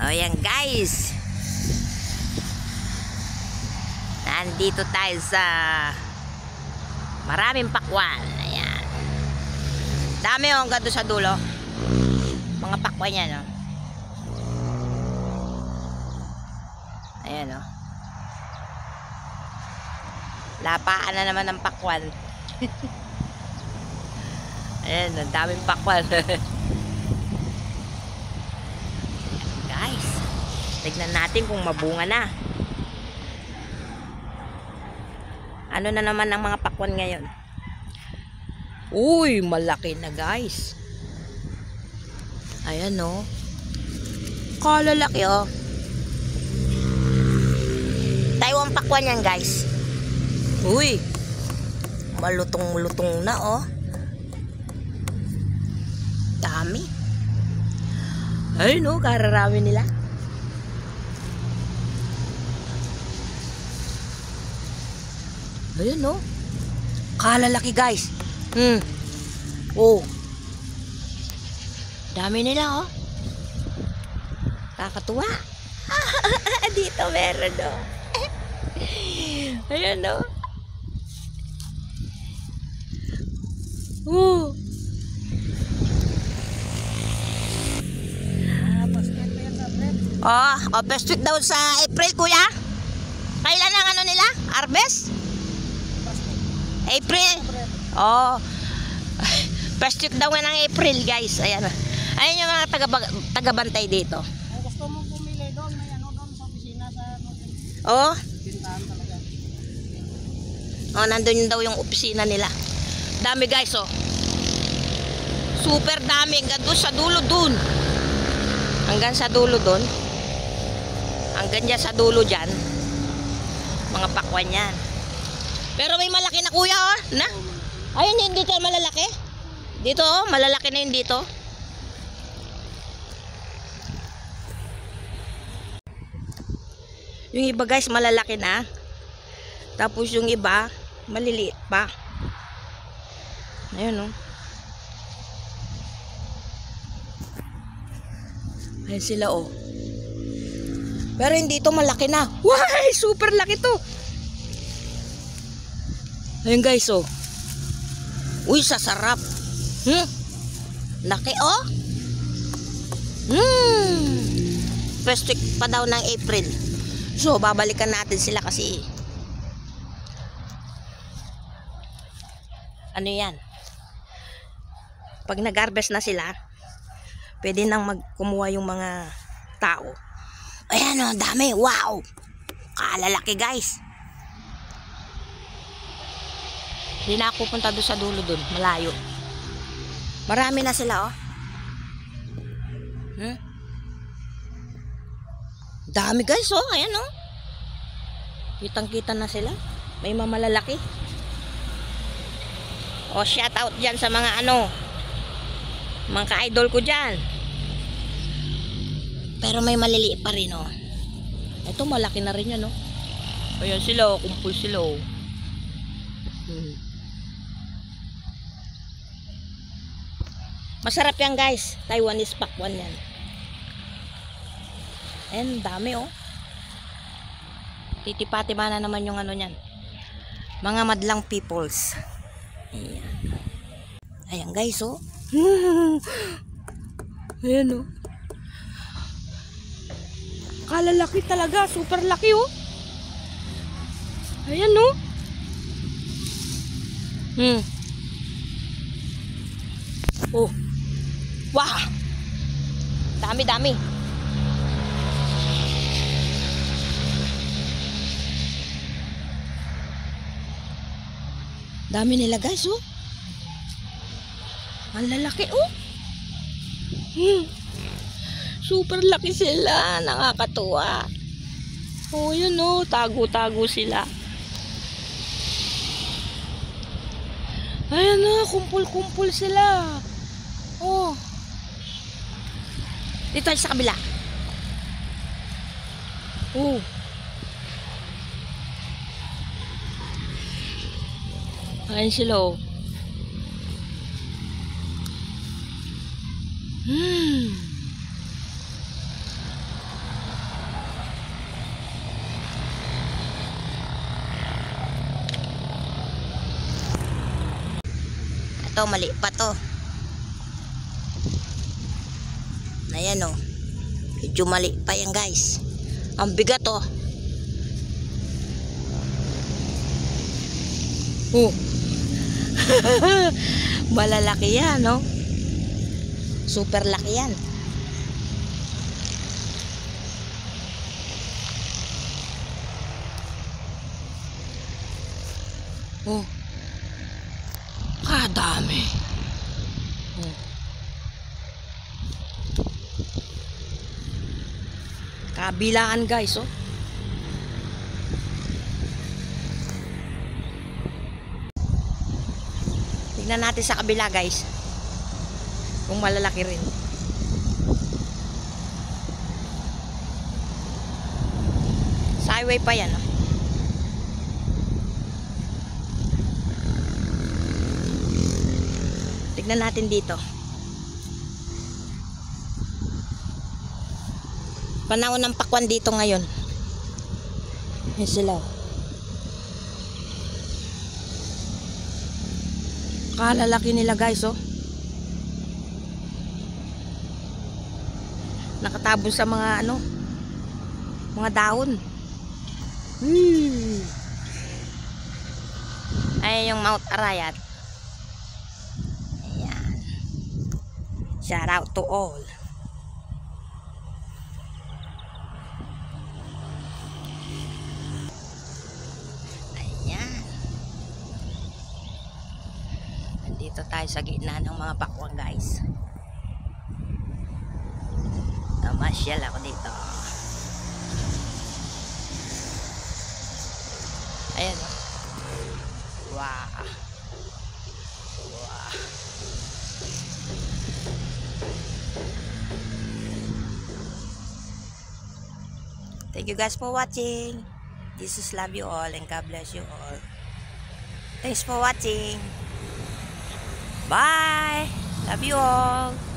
O yan guys, nandito tayo sa maraming pakwan. Ayan, dami o hanggang doon sa dulo mga pakwan yan o. Ayan o, lapaan na naman ng pakwan. Ayan, ang daming pakwan. Guys, tignan natin kung mabunga na. Ano na naman ang mga pakwan ngayon? Uy, malaki na guys. Ayan o, kalalaki o. Taiwan pakwan yan guys. Uy, malutong-lutong na o. Dami. Ayun o, kararami nila. Ayun o, kalalaki guys. Oh, dami nila o. Kakatuwa. Dito meron o. Ayan o. First week daw sa April, kuya. Kailan ang ano nila? Harvest? April. First week daw ng April, guys. Ayan. Ayan yung mga taga-bantay dito. Gusto mo pumili doon, may ano doon sa opisina sa tindahan talaga. Nandun daw yung opisina nila. Dami guys, super dami. Hanggang doon sa dulo dun. Hanggang sa dulo dun. Hanggang dyan sa dulo dyan. Mga pakwan yan. Pero may malaki na kuya na? Ayun yung dito malalaki. Dito malalaki na yung dito. Yung iba guys malalaki na. Tapos yung iba maliliit pa. Ayun o. Ayun sila o. Pero hindi ito malaki na. Wow, super laki to. Ayun guys o. Uy, sasarap. Laki o. First week pa daw ng April. So babalikan natin sila kasi ano yan, pag nag-harvest na sila pwede nang magkumuha yung mga tao. Ayan o, dami. Wow, kalalaki guys. Hindi na ako punta doon sa dulo doon, malayo. Marami na sila o. Dami guys o. Ayan o, kitang kita na sila. May mamalalaki. Shout out dyan sa mga mga ka-idol ko dyan. Pero may maliliit pa rin o. Ito malaki na rin yan o. Ayan sila o, kumpul sila o. Masarap yan guys. Taiwanese pakwan yan. Ayan, dami o. Titipati-ba na naman yung ano nyan. Mga madlang peoples. Ayan. Ayan guys o. Ayan o. Kalalaki talaga. Super laki o. Ayan o. Oh. Wow. Dami-dami. Dami nila guys oh. Ang lalaki oh. Super laki sila, nakakatuwa. Oh, yun oh, tago-tago sila. Ayan na, kumpul-kumpul sila. Oh. Dito tayo sa kabila. Oh. Ayan sila oh. Ito, mali pa to. Ayan o. Medyo mali pa yan guys. Ang bigat o. Oh. Malalaki yan, no? Super laki yan. Oh. Kadami. Oh. Kabilaan guys, oh. Tignan natin sa kabila guys. Kung malalaki rin. Sa highway pa yan, oh. Tignan natin dito. Panahon ng pakwan dito ngayon. Yan sila. Kalalaki nila guys, oh. Nakatabon sa mga ano, mga dahon. Ay yung Mount Arayat. Ayan. Shout out to all. Ayan. Nandito tayo sa gitna ng mga pakwan guys. Namasyal ako dito. Ayan. Wow. Wow. Thank you guys for watching. Jesus love you all and God bless you all. Thanks for watching. Bye. Love you all.